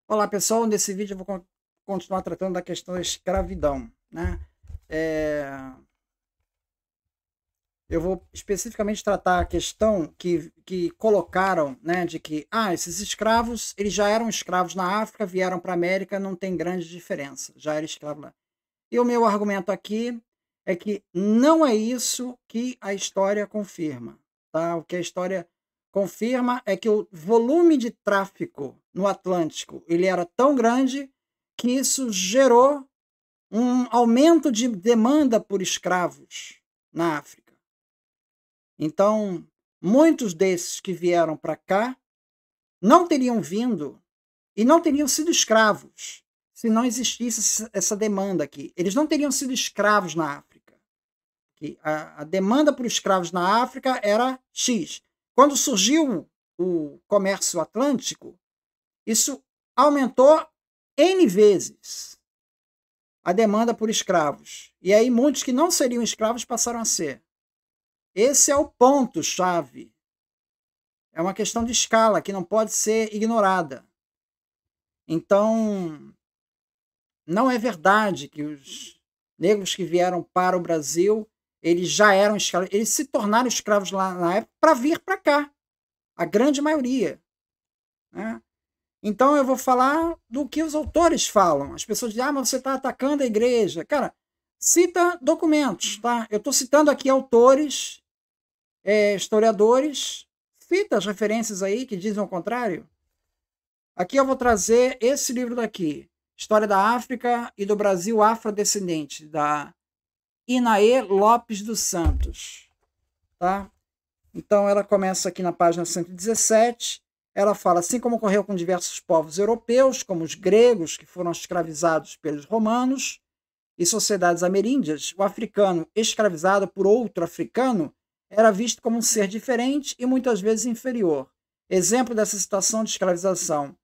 Olá pessoal, nesse vídeo eu vou continuar tratando da questão da escravidão, né? É, eu vou especificamente tratar a questão que colocaram, né, de que esses escravos, eles já eram escravos na África, vieram para a América, não tem grande diferença, já era escravo lá. E o meu argumento aqui é que não é isso que a história confirma, tá? O que a história confirma é que o volume de tráfico no Atlântico, ele era tão grande que isso gerou um aumento de demanda por escravos na África. Então, muitos desses que vieram para cá não teriam vindo e não teriam sido escravos se não existisse essa demanda aqui. Eles não teriam sido escravos na África. A demanda por escravos na África era X. Quando surgiu o comércio atlântico, isso aumentou N vezes a demanda por escravos. E aí muitos que não seriam escravos passaram a ser. Esse é o ponto-chave. É uma questão de escala que não pode ser ignorada. Então, não é verdade que os negros que vieram para o Brasil, eles já eram escravos, eles se tornaram escravos lá na época para vir para cá, a grande maioria, né? Então eu vou falar do que os autores falam. As pessoas dizem, mas você está atacando a igreja. Cara, cita documentos, tá? Eu estou citando aqui autores, historiadores, cita as referências aí que dizem o contrário. Aqui eu vou trazer esse livro daqui, História da África e do Brasil Afrodescendente, da Inaê Lopes dos Santos. Tá? Então ela começa aqui na página 117, ela fala, assim como ocorreu com diversos povos europeus, como os gregos, que foram escravizados pelos romanos, e sociedades ameríndias, o africano escravizado por outro africano era visto como um ser diferente e muitas vezes inferior. Exemplo dessa situação de escravização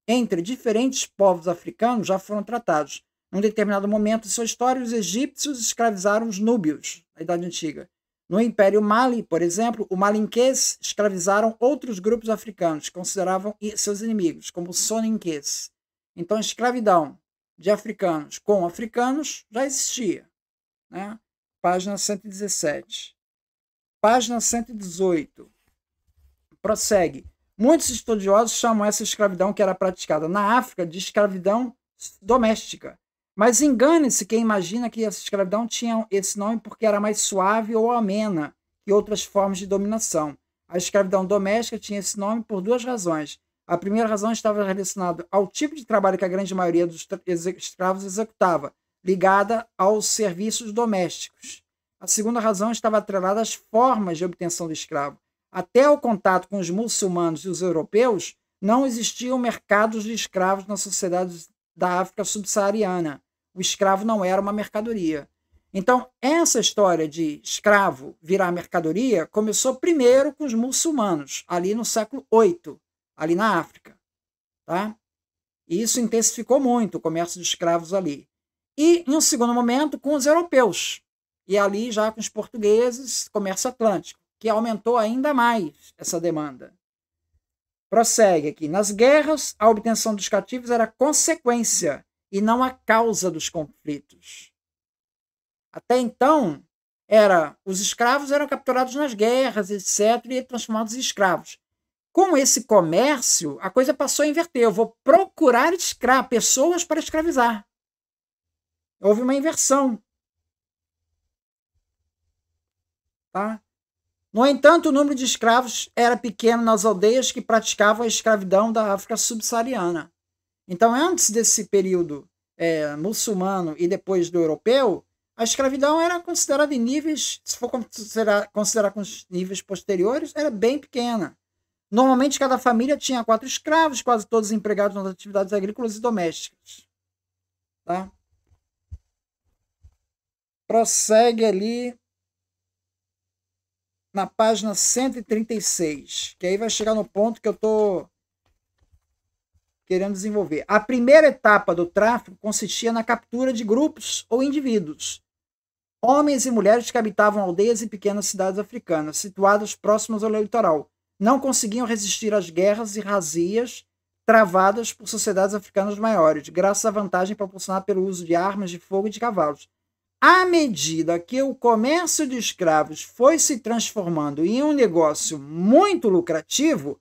entre diferentes povos africanos já foram tratados. Num determinado momento de sua história, os egípcios escravizaram os núbios, na Idade Antiga. No Império Mali, por exemplo, os malinquês escravizaram outros grupos africanos, que consideravam seus inimigos, como os soninquês. Então, a escravidão de africanos com africanos já existia. Né? Página 117. Página 118. Prossegue. Muitos estudiosos chamam essa escravidão que era praticada na África de escravidão doméstica. Mas engane-se quem imagina que essa escravidão tinha esse nome porque era mais suave ou amena que outras formas de dominação. A escravidão doméstica tinha esse nome por duas razões. A primeira razão estava relacionada ao tipo de trabalho que a grande maioria dos escravos executava, ligada aos serviços domésticos. A segunda razão estava atrelada às formas de obtenção do escravo. Até o contato com os muçulmanos e os europeus, não existiam mercados de escravos nas sociedades da África subsaariana. O escravo não era uma mercadoria. Então, essa história de escravo virar mercadoria começou primeiro com os muçulmanos, ali no século VIII, ali na África. Tá? E isso intensificou muito o comércio de escravos ali. E, em um segundo momento, com os europeus. E ali já com os portugueses, comércio atlântico, que aumentou ainda mais essa demanda. Prossegue aqui. Nas guerras, a obtenção dos cativos era consequência e não a causa dos conflitos. Até então, os escravos eram capturados nas guerras, etc., e transformados em escravos. Com esse comércio, a coisa passou a inverter. Eu vou procurar pessoas para escravizar. Houve uma inversão. Tá? No entanto, o número de escravos era pequeno nas aldeias que praticavam a escravidão da África subsaariana. Então, antes desse período muçulmano e depois do europeu, a escravidão era considerada em níveis, se for considerar com os níveis posteriores, era bem pequena. Normalmente, cada família tinha 4 escravos, quase todos empregados nas atividades agrícolas e domésticas. Tá? Prossegue ali na página 136, que aí vai chegar no ponto que eu estou querendo desenvolver. A primeira etapa do tráfico consistia na captura de grupos ou indivíduos, homens e mulheres que habitavam aldeias e pequenas cidades africanas, situadas próximas ao litoral. Não conseguiam resistir às guerras e razias, travadas por sociedades africanas maiores, graças à vantagem proporcionada pelo uso de armas de fogo e de cavalos. À medida que o comércio de escravos foi se transformando em um negócio muito lucrativo,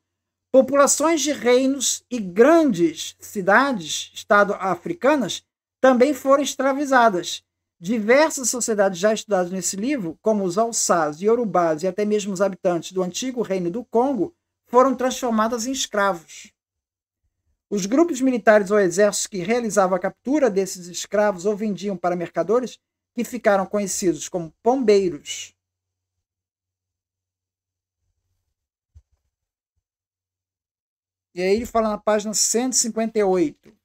populações de reinos e grandes cidades, estado africanas, também foram escravizadas. Diversas sociedades já estudadas nesse livro, como os Hausás, Yorubás e até mesmo os habitantes do antigo reino do Congo, foram transformadas em escravos. Os grupos militares ou exércitos que realizavam a captura desses escravos ou vendiam para mercadores, que ficaram conhecidos como pombeiros. E aí ele fala na página 158.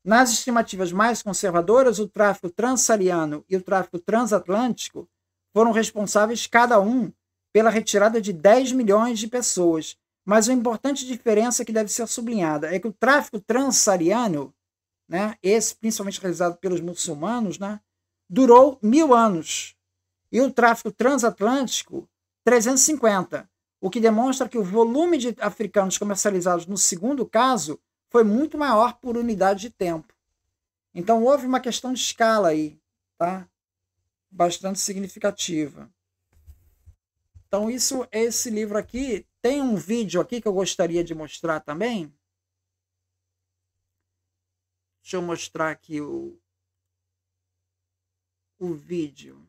Nas estimativas mais conservadoras, o tráfico transsaariano e o tráfico transatlântico foram responsáveis, cada um, pela retirada de 10 milhões de pessoas. Mas uma importante diferença que deve ser sublinhada é que o tráfico transsaariano, né, esse principalmente realizado pelos muçulmanos, né, durou 1000 anos. E o tráfico transatlântico, 350, o que demonstra que o volume de africanos comercializados no segundo caso foi muito maior por unidade de tempo. Então houve uma questão de escala aí, tá? Bastante significativa. Então isso é esse livro aqui. Tem um vídeo aqui que eu gostaria de mostrar também. Deixa eu mostrar aqui o vídeo.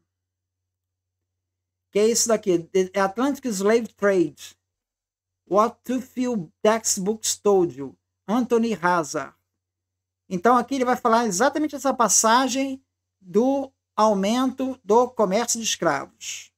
Que é isso daqui, The Atlantic Slave Trade. What Too Few Textbooks Told You, Anthony Hazard. Então aqui ele vai falar exatamente essa passagem do aumento do comércio de escravos.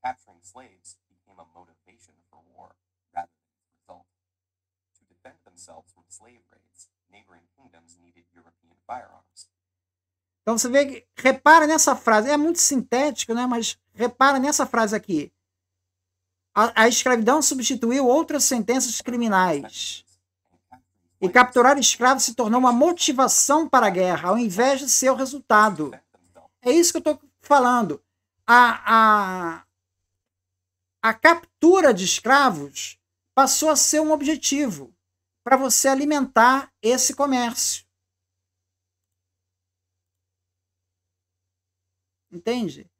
Capturing slaves became a motivation for war rather than its result. To defend themselves from slave raids, neighboring kingdoms needed European firearms. Então você vê que, repara nessa frase, é muito sintético, né? Mas repara nessa frase aqui. A escravidão substituiu outras sentenças criminais. E capturar escravos se tornou uma motivação para a guerra, ao invés de ser o resultado. É isso que eu estou falando. A captura de escravos passou a ser um objetivo para você alimentar esse comércio. Entende?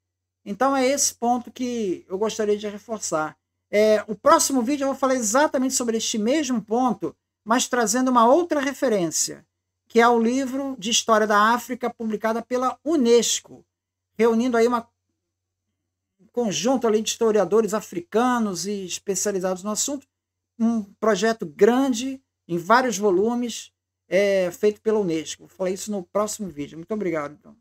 Então é esse ponto que eu gostaria de reforçar. O próximo vídeo eu vou falar exatamente sobre este mesmo ponto, mas trazendo uma outra referência, que é o livro de História da África, publicada pela Unesco, reunindo aí um conjunto ali de historiadores africanos e especializados no assunto, um projeto grande, em vários volumes, feito pela Unesco. Vou falar isso no próximo vídeo. Muito obrigado, então.